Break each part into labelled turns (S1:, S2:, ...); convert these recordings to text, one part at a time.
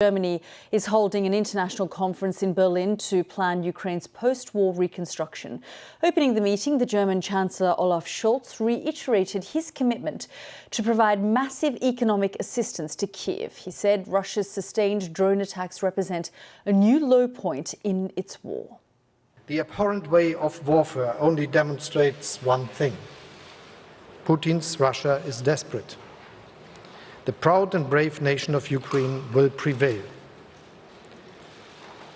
S1: Germany is holding an international conference in Berlin to plan Ukraine's post-war reconstruction. Opening the meeting, the German Chancellor Olaf Scholz reiterated his commitment to provide massive economic assistance to Kiev. He said Russia's sustained drone attacks represent a new low point in its war.
S2: The abhorrent way of warfare only demonstrates one thing: Putin's Russia is desperate. The proud and brave nation of Ukraine will prevail.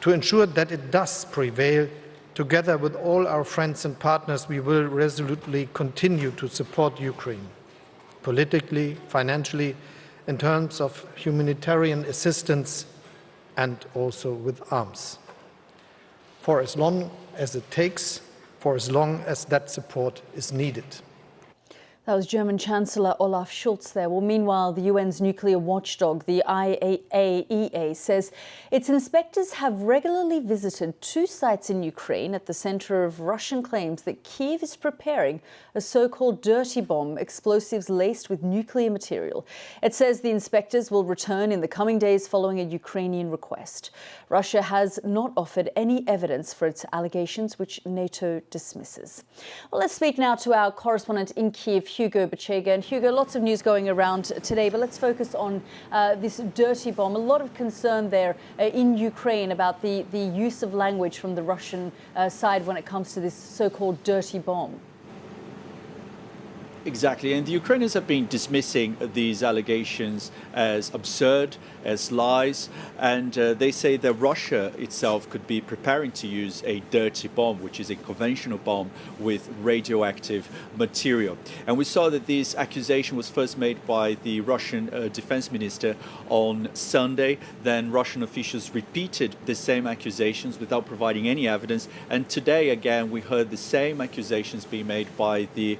S2: To ensure that it does prevail, together with all our friends and partners, we will resolutely continue to support Ukraine, politically, financially, in terms of humanitarian assistance, and also with arms. For as long as it takes, for as long as that support is needed.
S1: That was German Chancellor Olaf Scholz there. Well, meanwhile, the UN's nuclear watchdog, the IAEA, says its inspectors have regularly visited two sites in Ukraine at the center of Russian claims that Kiev is preparing a so-called dirty bomb, explosives laced with nuclear material. It says the inspectors will return in the coming days following a Ukrainian request. Russia has not offered any evidence for its allegations, which NATO dismisses. Well, let's speak now to our correspondent in Kiev, Hugo Bachega. And Hugo, lots of news going around today, but let's focus on this dirty bomb. A lot of concern there in Ukraine about the use of language from the Russian side when it comes to this so-called dirty bomb.
S3: Exactly, and the Ukrainians have been dismissing these allegations as absurd, as lies, and they say that Russia itself could be preparing to use a dirty bomb, which is a conventional bomb with radioactive material. And we saw that this accusation was first made by the Russian defense minister on Sunday. Then Russian officials repeated the same accusations without providing any evidence. And today, again, we heard the same accusations being made by the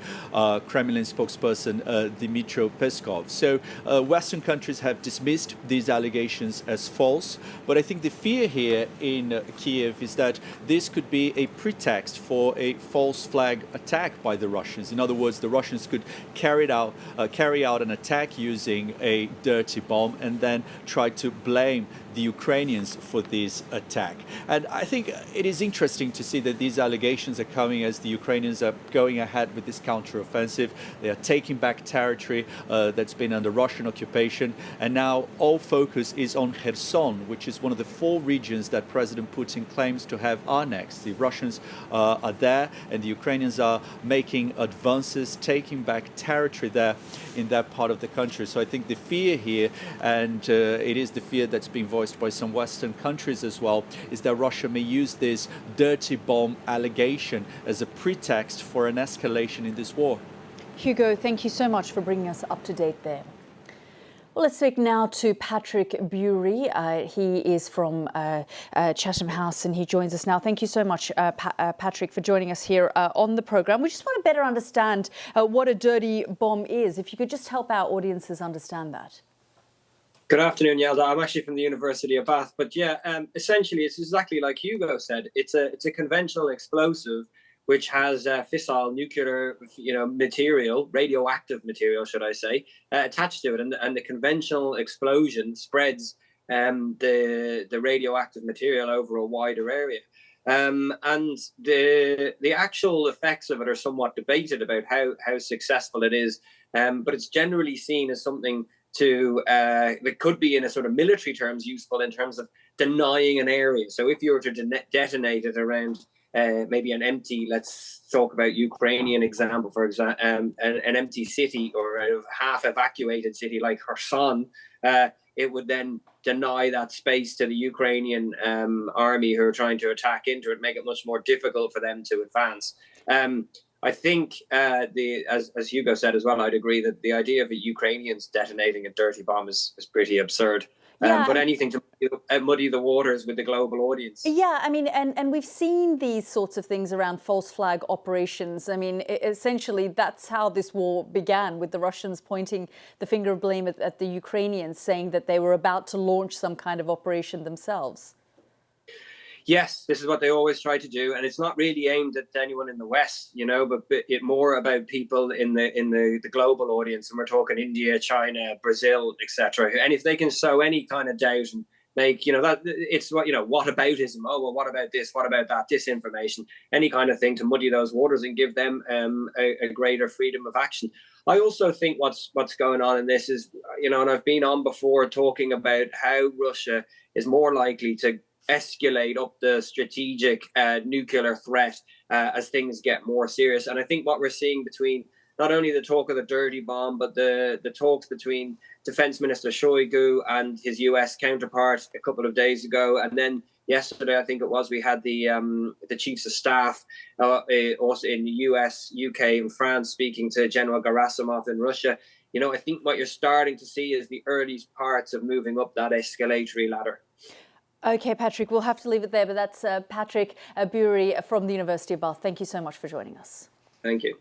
S3: Kremlin spokesperson Dmitry Peskov. So Western countries have dismissed these allegations as false, but I think the fear here in Kiev is that this could be a pretext for a false flag attack by the Russians. In other words, the Russians could carry out an attack using a dirty bomb and then try to blame the Ukrainians for this attack. And I think it is interesting to see that these allegations are coming as the Ukrainians are going ahead with this counteroffensive. They are taking back territory that's been under Russian occupation. And now all focus is on Kherson, which is one of the 4 regions that President Putin claims to have annexed. The Russians are there and the Ukrainians are making advances, taking back territory there in that part of the country. So I think the fear here, and it is the fear that's been voiced by some Western countries as well, is that Russia may use this dirty bomb allegation as a pretext for an escalation in this war.
S1: Hugo, thank you so much for bringing us up to date there. Well, let's speak now to Patrick Bury. He is from Chatham House and he joins us now. Thank you so much, Patrick, for joining us here on the programme. We just want to better understand what a dirty bomb is. If you could just help our audiences understand that.
S4: Good afternoon, Yelda. I'm actually from the University of Bath, but yeah, essentially it's exactly like Hugo said. It's a conventional explosive which has fissile nuclear, material, radioactive material, should I say, attached to it, and the conventional explosion spreads the radioactive material over a wider area. And the actual effects of it are somewhat debated about how successful it is, but it's generally seen as something that could be in a sort of military terms useful in terms of denying an area. So if you were to detonate it around maybe an empty, let's talk about Ukrainian example, for example, an empty city or a half evacuated city like Kherson, it would then deny that space to the Ukrainian army who are trying to attack into it, make it much more difficult for them to advance. I think, as Hugo said as well, I'd agree that the idea of the Ukrainians detonating a dirty bomb is pretty absurd.
S1: Yeah.
S4: But anything to muddy the waters with the global audience.
S1: Yeah, I mean, and we've seen these sorts of things around false flag operations. I mean, essentially, that's how this war began, with the Russians pointing the finger of blame at the Ukrainians, saying that they were about to launch some kind of operation themselves.
S4: Yes, this is what they always try to do, and it's not really aimed at anyone in the West, but it more about people in the global audience, and we're talking India, China, Brazil, etc. And if they can sow any kind of doubt and Like, that it's what aboutism? Oh, well, what about this? What about that? Disinformation, any kind of thing to muddy those waters and give them a greater freedom of action. I also think what's going on in this is, and I've been on before talking about how Russia is more likely to escalate up the strategic nuclear threat as things get more serious. And I think what we're seeing between not only the talk of the dirty bomb, but the talks between Defense Minister Shoigu and his US counterpart a couple of days ago, and then yesterday, I think it was, we had the chiefs of staff also in the US, UK, and France speaking to General Gerasimov in Russia. I think what you're starting to see is the early parts of moving up that escalatory ladder.
S1: Okay, Patrick, we'll have to leave it there, but that's Patrick Bury from the University of Bath. Thank you so much for joining us.
S4: Thank you.